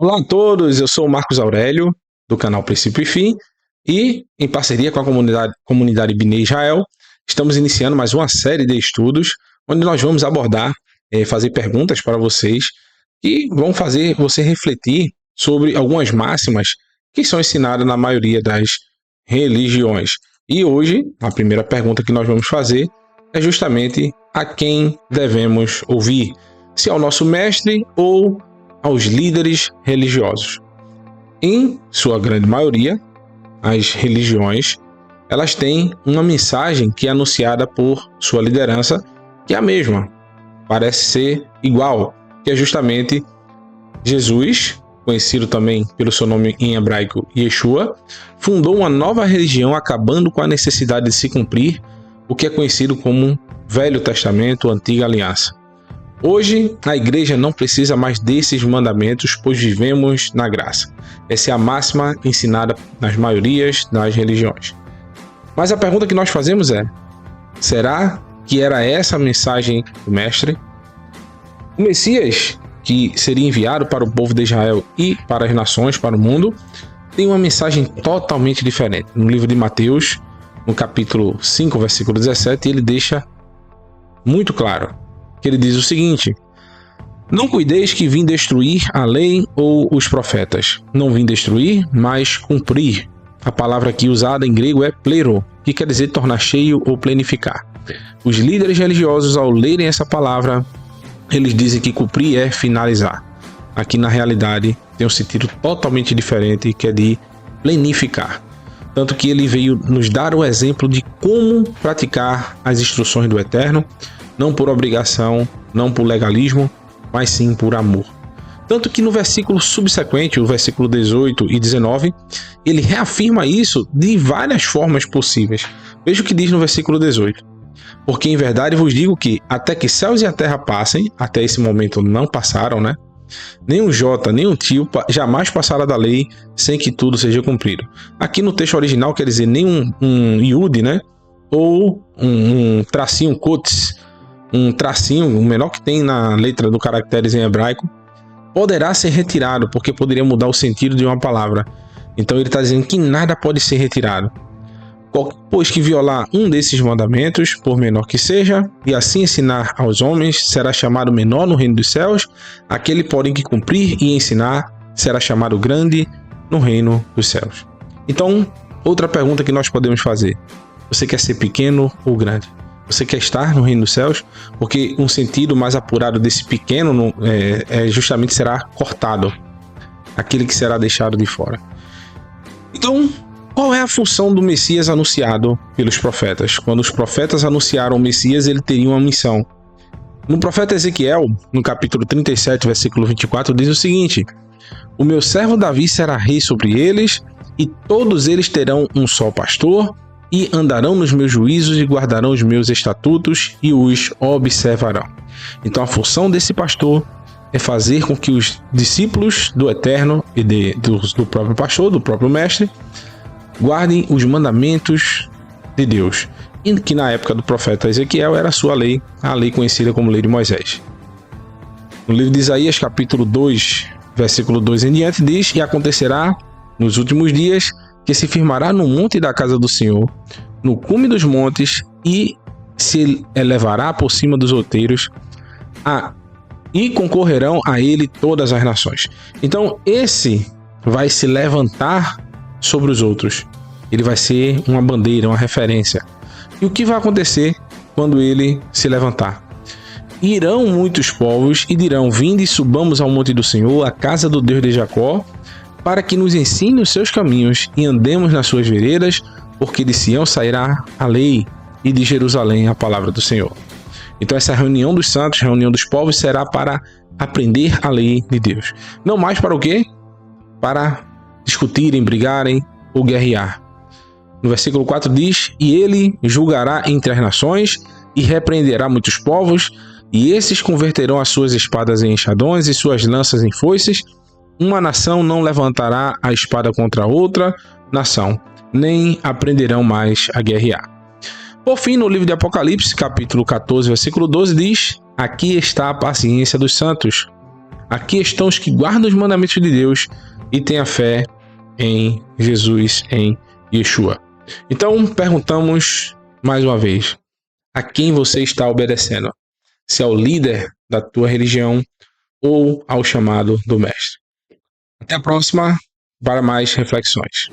Olá a todos, eu sou o Marcos Aurélio, do canal Princípio e Fim, e em parceria com a comunidade Bnei Israel, estamos iniciando mais uma série de estudos, onde nós vamos abordar, fazer perguntas para vocês, que vão fazer você refletir sobre algumas máximas que são ensinadas na maioria das religiões. E hoje, a primeira pergunta que nós vamos fazer é justamente a quem devemos ouvir, se ao nosso mestre ou aos líderes religiosos. Em sua grande maioria, as religiões, elas têm uma mensagem que é anunciada por sua liderança, que é a mesma, parece ser igual, que é justamente Jesus, conhecido também pelo seu nome em hebraico Yeshua, fundou uma nova religião acabando com a necessidade de se cumprir o que é conhecido como Velho Testamento, Antiga Aliança. Hoje, a igreja não precisa mais desses mandamentos, pois vivemos na graça. Essa é a máxima ensinada nas maiorias das religiões. Mas a pergunta que nós fazemos é: será que era essa a mensagem do Mestre? O Messias, que seria enviado para o povo de Israel e para as nações, para o mundo, tem uma mensagem totalmente diferente. No livro de Mateus, no capítulo 5, versículo 17, ele deixa muito claro que ele diz o seguinte: não cuideis que vim destruir a lei ou os profetas. Não vim destruir, mas cumprir. A palavra aqui usada em grego é plero, que quer dizer tornar cheio ou plenificar. Os líderes religiosos, ao lerem essa palavra, eles dizem que cumprir é finalizar. Aqui, na realidade, tem um sentido totalmente diferente, que é de plenificar. Tanto que ele veio nos dar o exemplo de como praticar as instruções do Eterno, não por obrigação, não por legalismo, mas sim por amor. Tanto que no versículo subsequente, o versículo 18 e 19, ele reafirma isso de várias formas possíveis. Veja o que diz no versículo 18. Porque em verdade vos digo que, até que céus e a terra passem, até esse momento não passaram, né? Nem um jota, nem um tio jamais passará da lei sem que tudo seja cumprido. Aqui no texto original quer dizer nem um iud, né? Ou um tracinho kotes, um tracinho, o menor que tem na letra do caracteres em hebraico, poderá ser retirado, porque poderia mudar o sentido de uma palavra. Então ele está dizendo que nada pode ser retirado. Pois que violar um desses mandamentos, por menor que seja, e assim ensinar aos homens, será chamado menor no reino dos céus. Aquele, porém, que cumprir e ensinar, será chamado grande no reino dos céus. Então, outra pergunta que nós podemos fazer: você quer ser pequeno ou grande? Você quer estar no reino dos céus? Porque um sentido mais apurado desse pequeno justamente será cortado, aquele que será deixado de fora. Então, qual é a função do Messias anunciado pelos profetas? Quando os profetas anunciaram o Messias, ele teria uma missão. No profeta Ezequiel, no capítulo 37, versículo 24, diz o seguinte: o meu servo Davi será rei sobre eles, e todos eles terão um só pastor, e andarão nos meus juízos e guardarão os meus estatutos e os observarão. Então a função desse pastor é fazer com que os discípulos do Eterno e do próprio pastor, do próprio mestre, guardem os mandamentos de Deus, e que na época do profeta Ezequiel era a sua lei, a lei conhecida como Lei de Moisés. No livro de Isaías, capítulo 2, versículo 2 em diante, diz: e acontecerá nos últimos dias que se firmará no monte da casa do Senhor, no cume dos montes, e se elevará por cima dos outeiros, e concorrerão a ele todas as nações. Então esse vai se levantar sobre os outros. Ele vai ser uma bandeira, uma referência. E o que vai acontecer quando ele se levantar? Irão muitos povos e dirão: vinde e subamos ao monte do Senhor, a casa do Deus de Jacó, para que nos ensine os seus caminhos e andemos nas suas veredas, porque de Sião sairá a lei e de Jerusalém a palavra do Senhor. Então essa reunião dos santos, reunião dos povos, será para aprender a lei de Deus. Não mais para o quê? Para discutirem, brigarem ou guerrear. No versículo 4 diz: e ele julgará entre as nações e repreenderá muitos povos, e esses converterão as suas espadas em enxadões e suas lanças em foices. Uma nação não levantará a espada contra outra nação, nem aprenderão mais a guerrear. Por fim, no livro de Apocalipse, capítulo 14, versículo 12, diz: aqui está a paciência dos santos, Aqui estão os que guardam os mandamentos de Deus e têm a fé em Jesus, em Yeshua. Então, perguntamos mais uma vez, a quem você está obedecendo? Se ao líder da tua religião ou ao chamado do Mestre. Até a próxima para mais reflexões.